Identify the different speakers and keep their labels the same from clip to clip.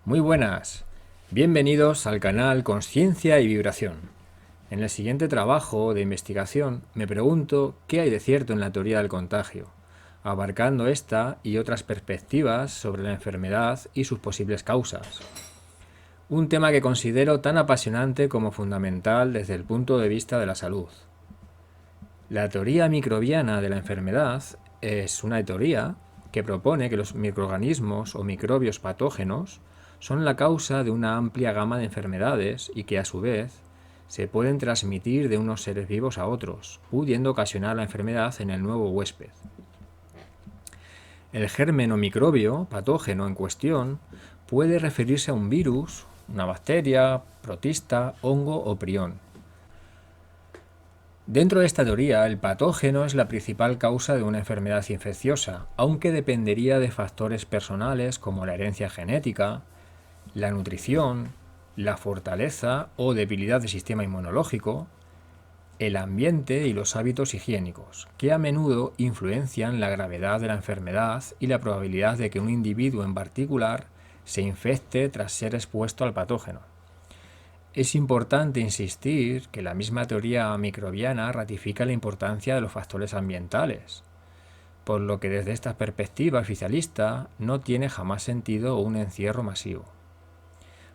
Speaker 1: Muy buenas, bienvenidos al canal Conciencia y Vibración. En el siguiente trabajo de investigación me pregunto qué hay de cierto en la teoría del contagio, abarcando esta y otras perspectivas sobre la enfermedad y sus posibles causas. Un tema que considero tan apasionante como fundamental desde el punto de vista de la salud. La teoría microbiana de la enfermedad es una teoría que propone que los microorganismos o microbios patógenos son la causa de una amplia gama de enfermedades y que a su vez se pueden transmitir de unos seres vivos a otros, pudiendo ocasionar la enfermedad en el nuevo huésped. El germen o microbio patógeno en cuestión puede referirse a un virus, una bacteria, protista, hongo o prión. Dentro de esta teoría, el patógeno es la principal causa de una enfermedad infecciosa, aunque dependería de factores personales como la herencia genética, la nutrición, la fortaleza o debilidad del sistema inmunológico, el ambiente y los hábitos higiénicos, que a menudo influencian la gravedad de la enfermedad y la probabilidad de que un individuo en particular se infecte tras ser expuesto al patógeno. Es importante insistir que la misma teoría microbiana ratifica la importancia de los factores ambientales, por lo que desde esta perspectiva oficialista no tiene jamás sentido un encierro masivo.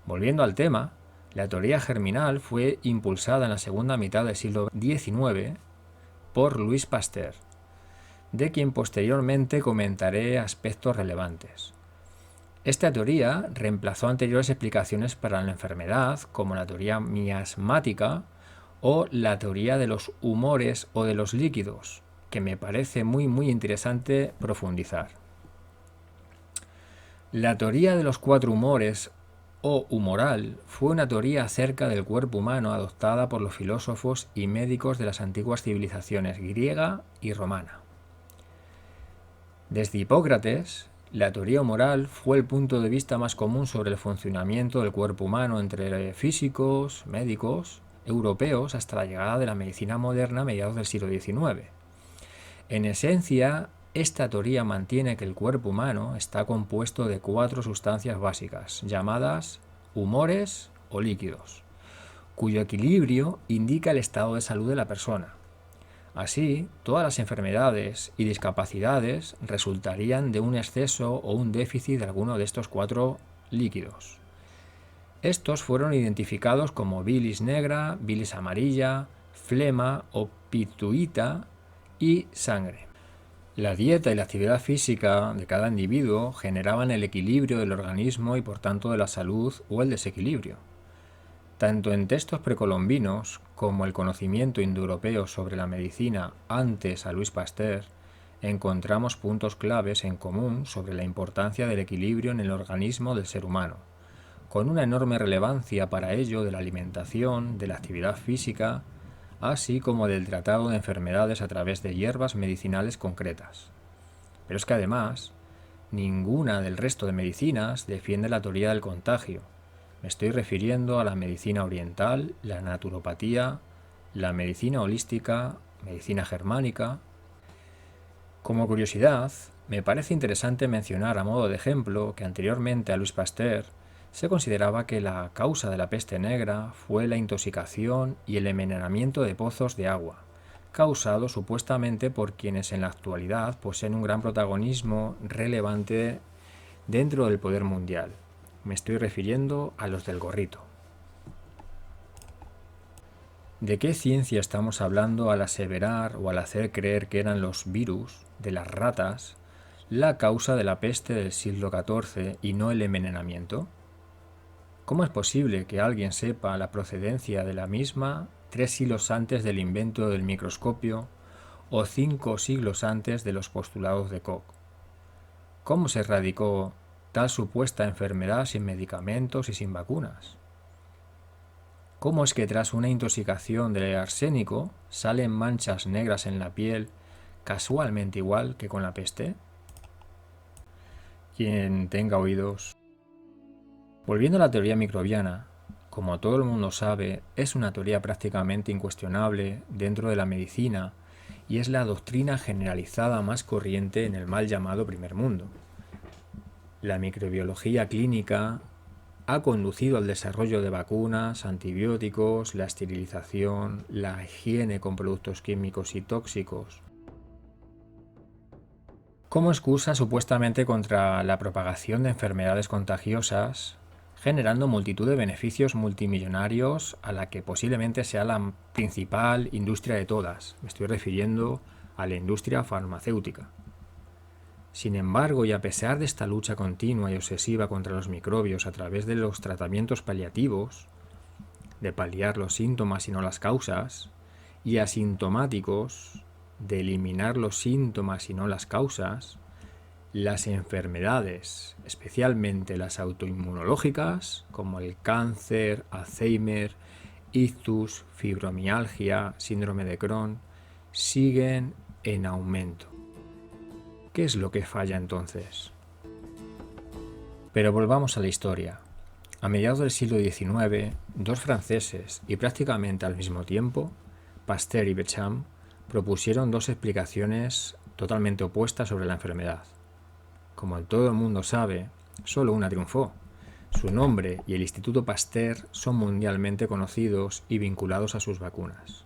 Speaker 1: Volviendo al tema, la teoría germinal fue impulsada en la segunda mitad del siglo XIX por Louis Pasteur, de quien posteriormente comentaré aspectos relevantes. Esta teoría reemplazó anteriores explicaciones para la enfermedad, como la teoría miasmática o la teoría de los humores o de los líquidos, que me parece muy interesante profundizar. La teoría de los cuatro humores o humoral fue una teoría acerca del cuerpo humano adoptada por los filósofos y médicos de las antiguas civilizaciones griega y romana. Desde Hipócrates, la teoría humoral fue el punto de vista más común sobre el funcionamiento del cuerpo humano entre físicos, médicos, europeos, hasta la llegada de la medicina moderna a mediados del siglo XIX. En esencia, esta teoría mantiene que el cuerpo humano está compuesto de cuatro sustancias básicas, llamadas humores o líquidos, cuyo equilibrio indica el estado de salud de la persona. Así, todas las enfermedades y discapacidades resultarían de un exceso o un déficit de alguno de estos cuatro líquidos. Estos fueron identificados como bilis negra, bilis amarilla, flema o pituita y sangre. La dieta y la actividad física de cada individuo generaban el equilibrio del organismo y por tanto de la salud o el desequilibrio. Tanto en textos precolombinos como el conocimiento indoeuropeo sobre la medicina antes a Louis Pasteur, encontramos puntos claves en común sobre la importancia del equilibrio en el organismo del ser humano, con una enorme relevancia para ello de la alimentación, de la actividad física, así como del tratado de enfermedades a través de hierbas medicinales concretas. Pero es que además, ninguna del resto de medicinas defiende la teoría del contagio. Me estoy refiriendo a la medicina oriental, la naturopatía, la medicina holística, medicina germánica. Como curiosidad, me parece interesante mencionar a modo de ejemplo que anteriormente a Louis Pasteur se consideraba que la causa de la peste negra fue la intoxicación y el envenenamiento de pozos de agua, causado supuestamente por quienes en la actualidad poseen un gran protagonismo relevante dentro del poder mundial. Me estoy refiriendo a los del gorrito. ¿De qué ciencia estamos hablando al aseverar o al hacer creer que eran los virus de las ratas la causa de la peste del siglo XIV y no el envenenamiento? ¿Cómo es posible que alguien sepa la procedencia de la misma 3 siglos antes del invento del microscopio o 5 siglos antes de los postulados de Koch? ¿Cómo se erradicó tal supuesta enfermedad sin medicamentos y sin vacunas? ¿Cómo es que tras una intoxicación de arsénico salen manchas negras en la piel casualmente igual que con la peste? Quien tenga oídos. Volviendo a la teoría microbiana, como todo el mundo sabe, es una teoría prácticamente incuestionable dentro de la medicina y es la doctrina generalizada más corriente en el mal llamado primer mundo. La microbiología clínica ha conducido al desarrollo de vacunas, antibióticos, la esterilización, la higiene con productos químicos y tóxicos, como excusa supuestamente contra la propagación de enfermedades contagiosas, generando multitud de beneficios multimillonarios a la que posiblemente sea la principal industria de todas. Me estoy refiriendo a la industria farmacéutica. Sin embargo, y a pesar de esta lucha continua y obsesiva contra los microbios a través de los tratamientos paliativos, de paliar los síntomas y no las causas, y asintomáticos, de eliminar los síntomas y no las causas, las enfermedades, especialmente las autoinmunológicas, como el cáncer, Alzheimer, ictus, fibromialgia, síndrome de Crohn, siguen en aumento. ¿Qué es lo que falla entonces? Pero volvamos a la historia. A mediados del siglo XIX, dos franceses, y prácticamente al mismo tiempo, Pasteur y Béchamp, propusieron dos explicaciones totalmente opuestas sobre la enfermedad. Como todo el mundo sabe, solo una triunfó. Su nombre y el Instituto Pasteur son mundialmente conocidos y vinculados a sus vacunas.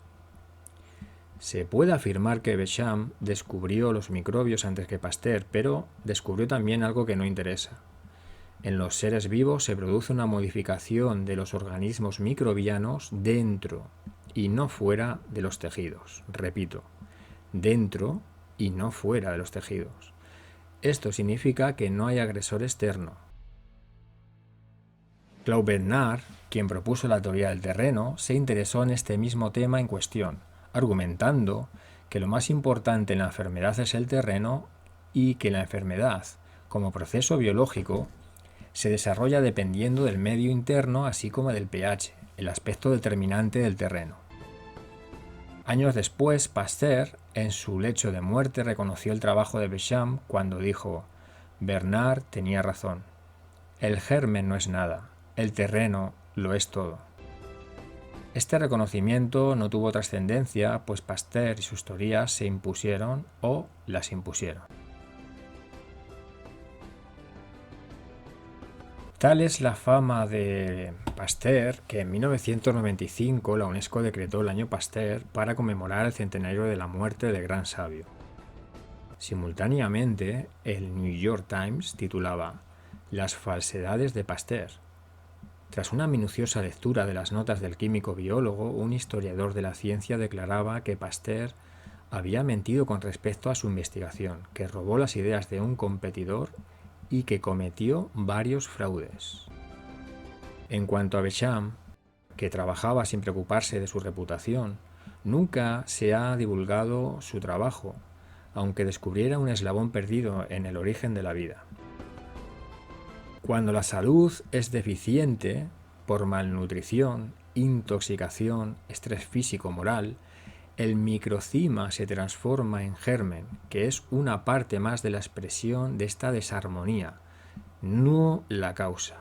Speaker 1: Se puede afirmar que Béchamp descubrió los microbios antes que Pasteur, pero descubrió también algo que no interesa. En los seres vivos se produce una modificación de los organismos microbianos dentro y no fuera de los tejidos. Repito, dentro y no fuera de los tejidos. Esto significa que no hay agresor externo. Claude Bernard, quien propuso la teoría del terreno, se interesó en este mismo tema en cuestión, argumentando que lo más importante en la enfermedad es el terreno y que la enfermedad, como proceso biológico, se desarrolla dependiendo del medio interno así como del pH, el aspecto determinante del terreno. Años después, Pasteur, en su lecho de muerte, reconoció el trabajo de Béchamp cuando dijo: Bernard tenía razón. El germen no es nada, el terreno lo es todo. Este reconocimiento no tuvo trascendencia, pues Pasteur y sus teorías se impusieron o las impusieron. Tal es la fama de Pasteur que en 1995 la UNESCO decretó el Año Pasteur para conmemorar el centenario de la muerte del gran sabio. Simultáneamente, el New York Times titulaba Las falsedades de Pasteur. Tras una minuciosa lectura de las notas del químico biólogo, un historiador de la ciencia declaraba que Pasteur había mentido con respecto a su investigación, que robó las ideas de un competidor y que cometió varios fraudes. En cuanto a Béchamp, que trabajaba sin preocuparse de su reputación, nunca se ha divulgado su trabajo, aunque descubriera un eslabón perdido en el origen de la vida. Cuando la salud es deficiente por malnutrición, intoxicación, estrés físico-moral, el microcima se transforma en germen, que es una parte más de la expresión de esta desarmonía, no la causa.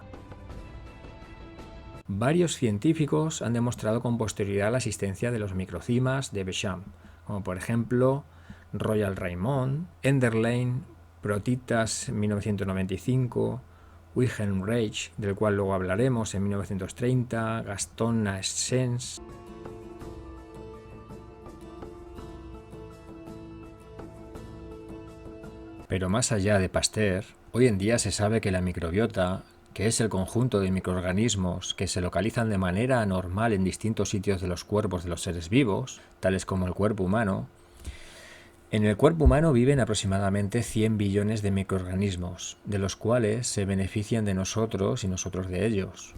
Speaker 1: Varios científicos han demostrado con posterioridad la existencia de los microcimas de Béchamp, como por ejemplo Royal Raymond, Enderlein, Protitas 1995, Wilhelm Reich, del cual luego hablaremos, en 1930, Gaston Naessens. Pero más allá de Pasteur, hoy en día se sabe que la microbiota, que es el conjunto de microorganismos que se localizan de manera anormal en distintos sitios de los cuerpos de los seres vivos, tales como el cuerpo humano, en el cuerpo humano viven aproximadamente 100 billones de microorganismos, de los cuales se benefician de nosotros y nosotros de ellos.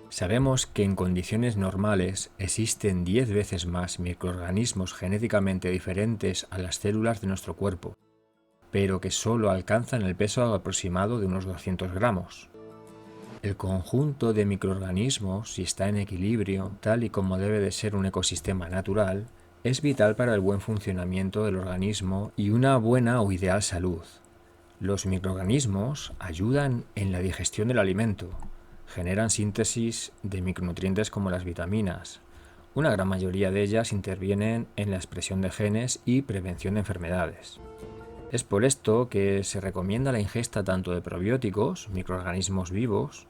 Speaker 1: Sabemos que en condiciones normales existen 10 veces más microorganismos genéticamente diferentes a las células de nuestro cuerpo, pero que solo alcanzan el peso aproximado de unos 200 gramos. El conjunto de microorganismos, si está en equilibrio, tal y como debe de ser un ecosistema natural, es vital para el buen funcionamiento del organismo y una buena o ideal salud. Los microorganismos ayudan en la digestión del alimento, generan síntesis de micronutrientes como las vitaminas. Una gran mayoría de ellas intervienen en la expresión de genes y prevención de enfermedades. Es por esto que se recomienda la ingesta tanto de probióticos, microorganismos vivos,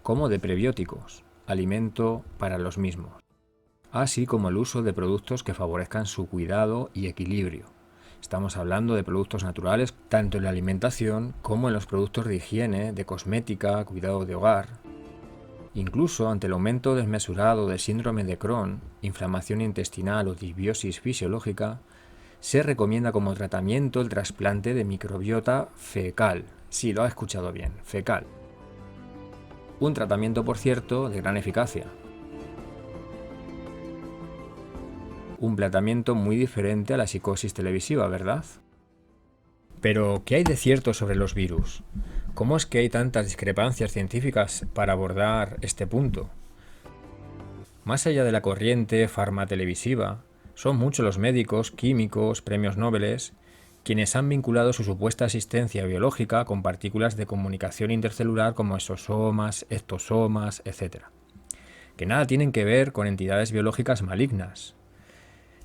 Speaker 1: como de prebióticos, alimento para los mismos, así como el uso de productos que favorezcan su cuidado y equilibrio. Estamos hablando de productos naturales tanto en la alimentación como en los productos de higiene, de cosmética, cuidado de hogar. Incluso ante el aumento desmesurado del síndrome de Crohn, inflamación intestinal o disbiosis fisiológica, se recomienda como tratamiento el trasplante de microbiota fecal. Sí, lo ha escuchado bien, fecal. Un tratamiento, por cierto, de gran eficacia. Un tratamiento muy diferente a la psicosis televisiva, ¿verdad? Pero, ¿qué hay de cierto sobre los virus? ¿Cómo es que hay tantas discrepancias científicas para abordar este punto? Más allá de la corriente farmatelevisiva, son muchos los médicos, químicos, premios Nobel, quienes han vinculado su supuesta asistencia biológica con partículas de comunicación intercelular como exosomas, ectosomas, etc., que nada tienen que ver con entidades biológicas malignas.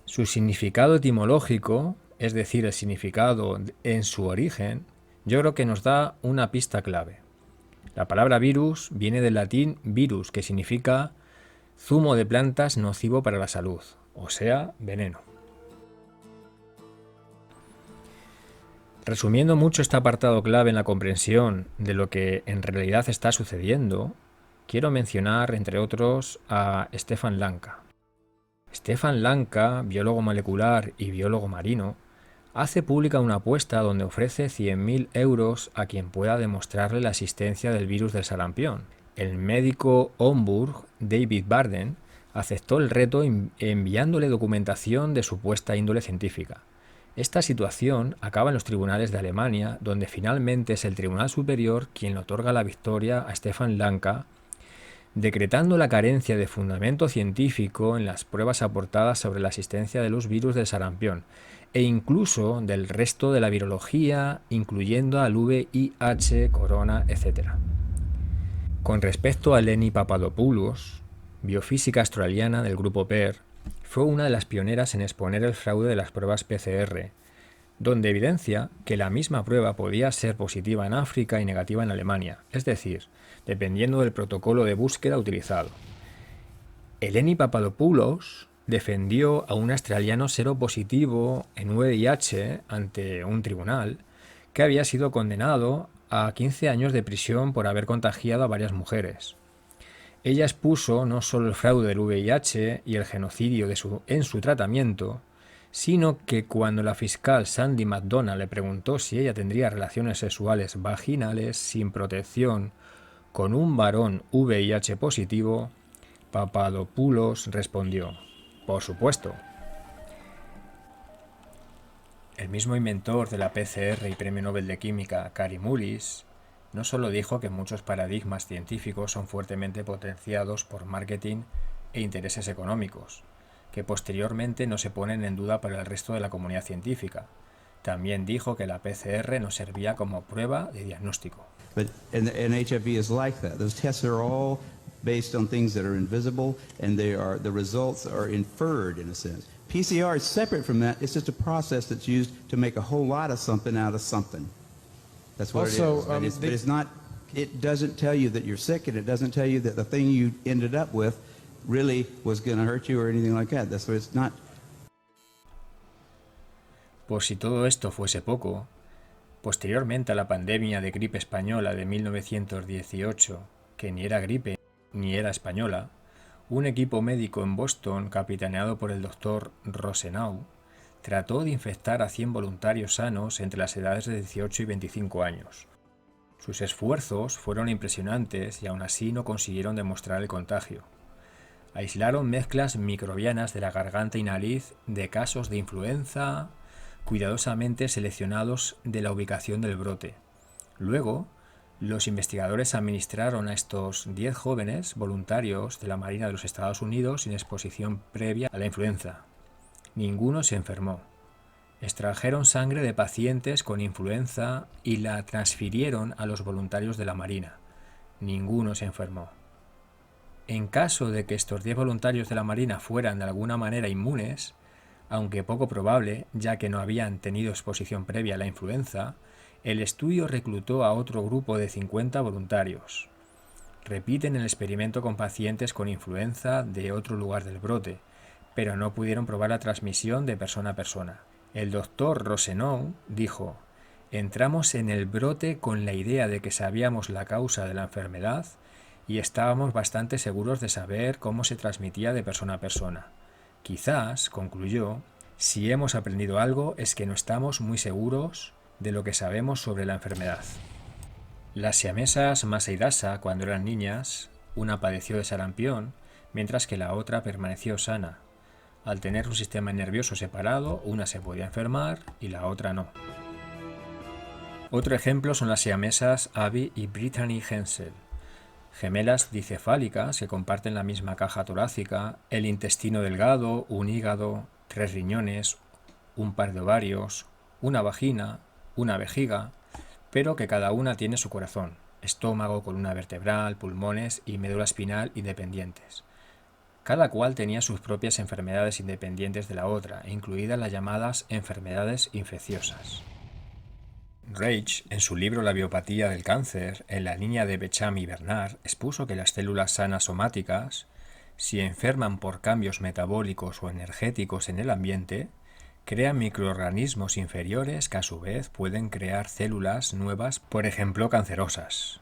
Speaker 1: Su significado etimológico, es decir, el significado en su origen, yo creo que nos da una pista clave. La palabra virus viene del latín virus, que significa zumo de plantas nocivo para la salud, o sea, veneno. Resumiendo mucho este apartado clave en la comprensión de lo que en realidad está sucediendo, quiero mencionar, entre otros, a Stefan Lanka. Stefan Lanka, biólogo molecular y biólogo marino, hace pública una apuesta donde ofrece 100.000 euros a quien pueda demostrarle la existencia del virus del sarampión. El médico Homburg, David Barden, aceptó el reto enviándole documentación de supuesta índole científica. Esta situación acaba en los tribunales de Alemania, donde finalmente es el Tribunal Superior quien le otorga la victoria a Stefan Lanka, decretando la carencia de fundamento científico en las pruebas aportadas sobre la existencia de los virus del sarampión e incluso del resto de la virología, incluyendo al VIH, corona, etc. Con respecto a Eleni Papadopoulos, biofísica australiana del grupo PER, fue una de las pioneras en exponer el fraude de las pruebas PCR, donde evidencia que la misma prueba podía ser positiva en África y negativa en Alemania, es decir, dependiendo del protocolo de búsqueda utilizado. Eleni Papadopoulos defendió a un australiano seropositivo en VIH ante un tribunal que había sido condenado a 15 años de prisión por haber contagiado a varias mujeres. Ella expuso no solo el fraude del VIH y el genocidio en su tratamiento, sino que cuando la fiscal Sandy McDonald le preguntó si ella tendría relaciones sexuales vaginales sin protección con un varón VIH positivo, Papadopoulos respondió: por supuesto. El mismo inventor de la PCR y Premio Nobel de Química, Kary Mullis, no solo dijo que muchos paradigmas científicos son fuertemente potenciados por marketing e intereses económicos, que posteriormente no se ponen en duda para el resto de la comunidad científica. También dijo que la PCR no servía como prueba de diagnóstico.
Speaker 2: And HIV is like that. Those tests are all based on things that are invisible, and the results are inferred in a sense. PCR is separate from that. It's just a process that's used to make a whole lot of something out of something. That's what
Speaker 3: Also,
Speaker 2: it is. But it's not. It doesn't tell you that you're sick, and it doesn't tell you that the thing you ended up with really was going to hurt you or anything like that. That's what it's not.
Speaker 1: Por si todo esto fuese poco, posteriormente a la pandemia de gripe española de 1918, que ni era gripe ni era española, un equipo médico en Boston, capitaneado por el doctor Rosenau, trató de infectar a 100 voluntarios sanos entre las edades de 18 y 25 años. Sus esfuerzos fueron impresionantes y aún así no consiguieron demostrar el contagio. Aislaron mezclas microbianas de la garganta y nariz de casos de influenza, cuidadosamente seleccionados de la ubicación del brote. Luego, los investigadores administraron a estos 10 jóvenes voluntarios de la Marina de los Estados Unidos sin exposición previa a la influenza. Ninguno se enfermó. Extrajeron sangre de pacientes con influenza y la transfirieron a los voluntarios de la Marina. Ninguno se enfermó. En caso de que estos 10 voluntarios de la Marina fueran de alguna manera inmunes, Aunque poco probable, ya que no habían tenido exposición previa a la influenza, el estudio reclutó a otro grupo de 50 voluntarios. Repiten el experimento con pacientes con influenza de otro lugar del brote, pero no pudieron probar la transmisión de persona a persona. El doctor Rosenou dijo: entramos en el brote con la idea de que sabíamos la causa de la enfermedad y estábamos bastante seguros de saber cómo se transmitía de persona a persona. Quizás, concluyó, si hemos aprendido algo es que no estamos muy seguros de lo que sabemos sobre la enfermedad. Las siamesas Masa y Dasa, cuando eran niñas, una padeció de sarampión, mientras que la otra permaneció sana. Al tener un sistema nervioso separado, una se podía enfermar y la otra no. Otro ejemplo son las siamesas Abby y Brittany Hensel, gemelas dicefálicas que comparten la misma caja torácica, el intestino delgado, un hígado, 3 riñones, un par de ovarios, una vagina, una vejiga, pero que cada una tiene su corazón, estómago, columna vertebral, pulmones y médula espinal independientes. Cada cual tenía sus propias enfermedades independientes de la otra, incluidas las llamadas enfermedades infecciosas. Reich, en su libro La biopatía del cáncer, en la línea de Becham y Bernard, expuso que las células sanas somáticas, si enferman por cambios metabólicos o energéticos en el ambiente, crean microorganismos inferiores que a su vez pueden crear células nuevas, por ejemplo cancerosas.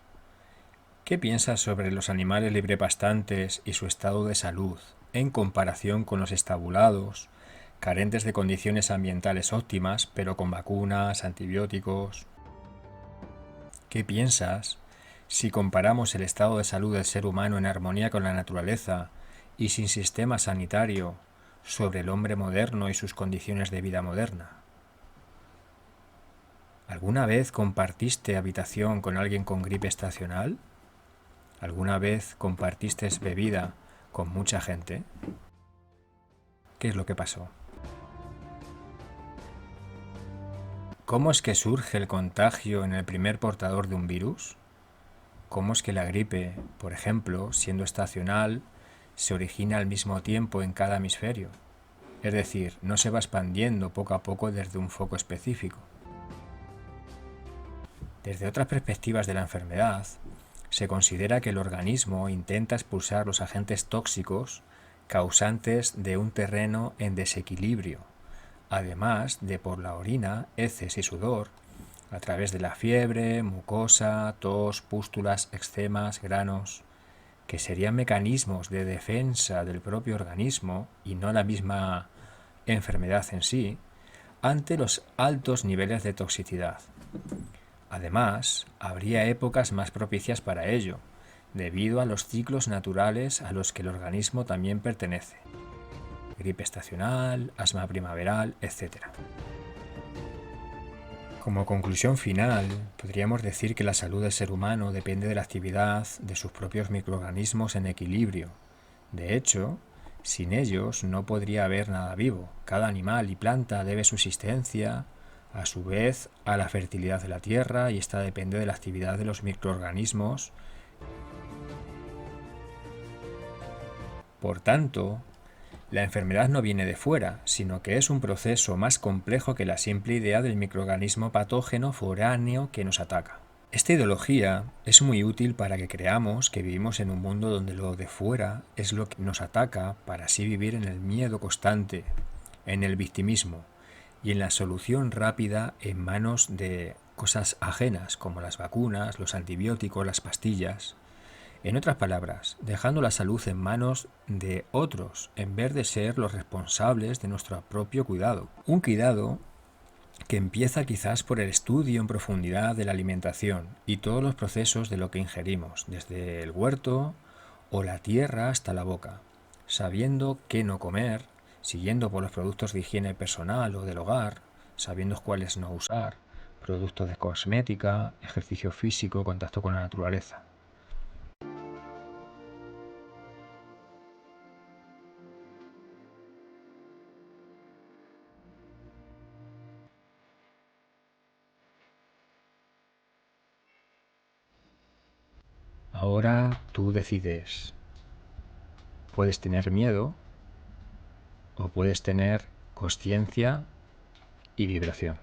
Speaker 1: ¿Qué piensas sobre los animales librepastantes y su estado de salud en comparación con los estabulados, carentes de condiciones ambientales óptimas, pero con vacunas, antibióticos? ¿Qué piensas si comparamos el estado de salud del ser humano en armonía con la naturaleza y sin sistema sanitario sobre el hombre moderno y sus condiciones de vida moderna? ¿Alguna vez compartiste habitación con alguien con gripe estacional? ¿Alguna vez compartiste bebida con mucha gente? ¿Qué es lo que pasó? ¿Cómo es que surge el contagio en el primer portador de un virus? ¿Cómo es que la gripe, por ejemplo, siendo estacional, se origina al mismo tiempo en cada hemisferio? Es decir, no se va expandiendo poco a poco desde un foco específico. Desde otras perspectivas de la enfermedad, se considera que el organismo intenta expulsar los agentes tóxicos causantes de un terreno en desequilibrio, además de por la orina, heces y sudor, a través de la fiebre, mucosa, tos, pústulas, eczemas, granos, que serían mecanismos de defensa del propio organismo y no la misma enfermedad en sí, ante los altos niveles de toxicidad. Además, habría épocas más propicias para ello, debido a los ciclos naturales a los que el organismo también pertenece. Gripe estacional, asma primaveral, etc. Como conclusión final, podríamos decir que la salud del ser humano depende de la actividad de sus propios microorganismos en equilibrio. De hecho, sin ellos no podría haber nada vivo. Cada animal y planta debe subsistencia, a su vez, a la fertilidad de la tierra, y esta depende de la actividad de los microorganismos. Por tanto, la enfermedad no viene de fuera, sino que es un proceso más complejo que la simple idea del microorganismo patógeno foráneo que nos ataca. Esta ideología es muy útil para que creamos que vivimos en un mundo donde lo de fuera es lo que nos ataca, para así vivir en el miedo constante, en el victimismo y en la solución rápida en manos de cosas ajenas como las vacunas, los antibióticos, las pastillas. En otras palabras, dejando la salud en manos de otros en vez de ser los responsables de nuestro propio cuidado. Un cuidado que empieza quizás por el estudio en profundidad de la alimentación y todos los procesos de lo que ingerimos, desde el huerto o la tierra hasta la boca, sabiendo qué no comer, siguiendo por los productos de higiene personal o del hogar, sabiendo cuáles no usar, productos de cosmética, ejercicio físico, contacto con la naturaleza. Ahora tú decides. Puedes tener miedo o puedes tener consciencia y vibración.